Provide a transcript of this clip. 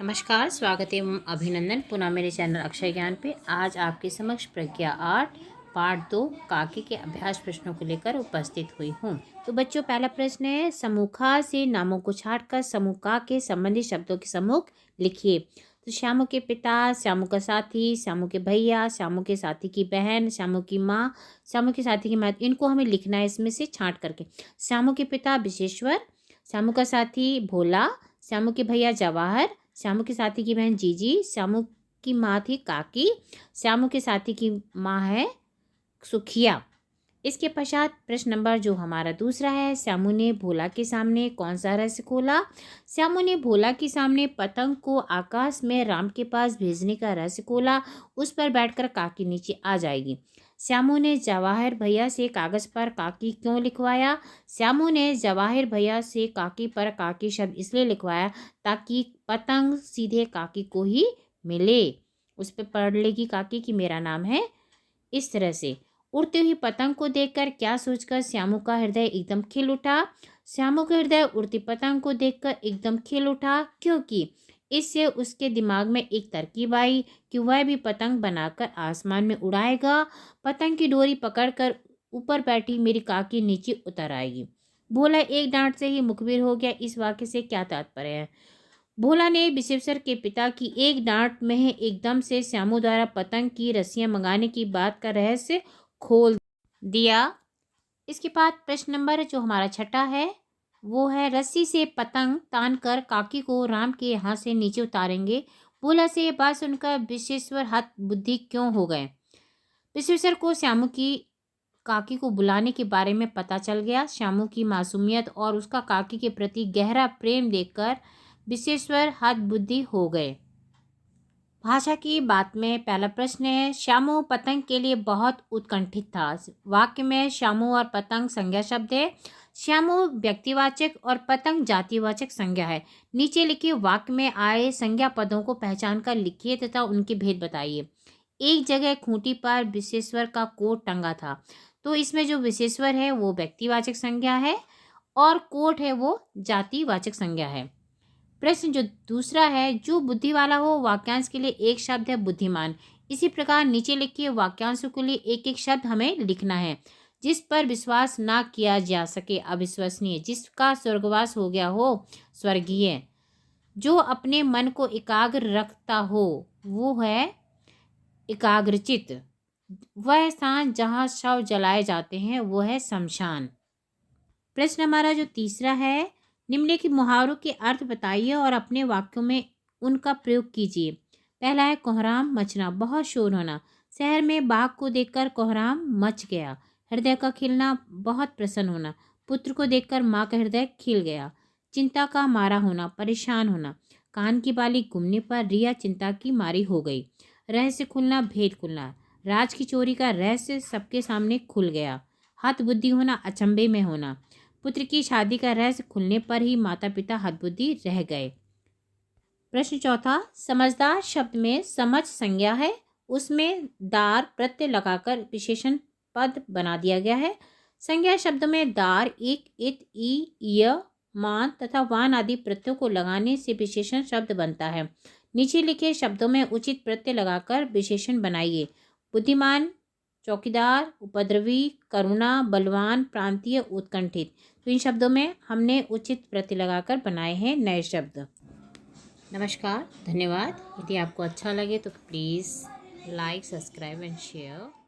नमस्कार, स्वागत एवं अभिनंदन पुनः मेरे चैनल अक्षय ज्ञान पे। आज आपके समक्ष प्रज्ञा 8 पार्ट 2 काकी के अभ्यास प्रश्नों को लेकर उपस्थित हुई हूँ। तो बच्चों, पहला प्रश्न है, समूखा से नामों को छांटकर समूखा के संबंधित शब्दों के समूह लिखिए। तो श्यामू के पिता, श्यामू का साथी, श्यामू के भैया, श्यामू के साथी की बहन, श्यामू की माँ, श्यामू के साथी की माँ, इनको हमें लिखना है इसमें से छांट करके। श्यामू के पिता विशेश्वर, श्यामू का साथी भोला, श्यामू के भैया जवाहर, श्यामू के साथी की बहन जीजी, श्यामू की माँ थी काकी, श्यामू के साथी की माँ है सुखिया। इसके पश्चात प्रश्न नंबर जो हमारा दूसरा है, श्यामू ने भोला के सामने कौन सा रहस्य खोला। श्यामू ने भोला के सामने पतंग को आकाश में राम के पास भेजने का रहस्य खोला। उस पर बैठकर काकी नीचे आ जाएगी। श्यामू ने जवाहिर भैया से कागज पर काकी क्यों लिखवाया। श्यामू ने जवाहिर भैया से काकी पर काकी शब्द इसलिए लिखवाया ताकि पतंग सीधे काकी को ही मिले। उस पर पढ़ लेगी काकी कि मेरा नाम है। इस तरह से उड़ती हुई पतंग को देखकर क्या सोचकर श्यामू का हृदय एकदम खिल उठा। श्यामू का हृदय उड़ती पतंग को देखकर एकदम खिल उठा, क्योंकि इससे उसके दिमाग में एक तरकीब आई कि वह भी पतंग बनाकर आसमान में उड़ाएगा। पतंग की डोरी पकड़कर ऊपर बैठी मेरी काकी नीचे उतर आएगी। भोला एक डांट से ही मुखबिर हो गया। इस वाक्य से क्या तात्पर्य है। भोला ने विशेश्वर के पिता की एक डांट में एकदम से श्यामू द्वारा पतंग की रस्सियां मंगाने की बात का रहस्य खोल दिया। इसके बाद प्रश्न नंबर जो हमारा छठा है वो है, रस्सी से पतंग तानकर काकी को राम के यहाँ से नीचे उतारेंगे। भोला से ये बात सुनकर विशेश्वर हत बुद्धि क्यों हो गए। विशेश्वर को श्यामू की काकी को बुलाने के बारे में पता चल गया। श्यामू की मासूमियत और उसका काकी के प्रति गहरा प्रेम देखकर विशेश्वर हत बुद्धि हो गए। भाषा की बात में पहला प्रश्न है, श्यामू पतंग के लिए बहुत उत्कंठित था। वाक्य में श्यामू और पतंग संज्ञा शब्द है। श्यामू व्यक्तिवाचक और पतंग जातिवाचक संज्ञा है। नीचे लिखे वाक्य में आए संज्ञा पदों को पहचान कर लिखिए तथा उनके भेद बताइए। एक जगह खूंटी पर विशेश्वर का कोट टंगा था, तो इसमें जो विशेश्वर है वो व्यक्तिवाचक संज्ञा है और कोट है वो जातिवाचक संज्ञा है। प्रश्न जो दूसरा है, जो बुद्धि वाला हो वाक्यांश के लिए एक शब्द है बुद्धिमान। इसी प्रकार नीचे लिखिए वाक्यांशों के लिए एक एक शब्द हमें लिखना है। जिस पर विश्वास ना किया जा सके अविश्वसनीय, जिसका स्वर्गवास हो गया हो स्वर्गीय, जो अपने मन को एकाग्र रखता हो वो है एकाग्रचित, वह स्थान जहाँ शव जलाए जाते हैं वो है शमशान। प्रश्न हमारा जो तीसरा है, निम्नलिखित मुहावरों के अर्थ बताइए और अपने वाक्यों में उनका प्रयोग कीजिए। पहला है कोहराम मचना, बहुत शोर होना। शहर में बाघ को देखकर कोहराम मच गया। हृदय का खिलना, बहुत प्रसन्न होना। पुत्र को देखकर माँ का हृदय खिल गया। चिंता का मारा होना, परेशान होना। कान की बाली घूमने पर रिया चिंता की मारी हो गई। रहस्य खुलना, भेद खुलना। राज की चोरी का रहस्य सबके सामने खुल गया। हत बुद्धि होना, अचंभे में होना। पुत्र की शादी का रहस्य खुलने पर ही माता पिता हतबुद्धि रह गए। प्रश्न चौथा, समझदार शब्द में समझ संज्ञा है, उसमें दार प्रत्यय लगाकर विशेषण पद बना दिया गया है। संज्ञा शब्द में दार, एक, इत, ई, य, मान तथा वान आदि प्रत्ययों को लगाने से विशेषण शब्द बनता है। नीचे लिखे शब्दों में उचित प्रत्यय लगाकर विशेषण बनाइए। बुद्धिमान, चौकीदार, उपद्रवी, करुणा, बलवान, प्रांतीय, उत्कंठित। तो इन शब्दों में हमने उचित प्रत्यय लगाकर बनाए हैं नए शब्द। नमस्कार, धन्यवाद। यदि आपको अच्छा लगे तो please like, subscribe and share.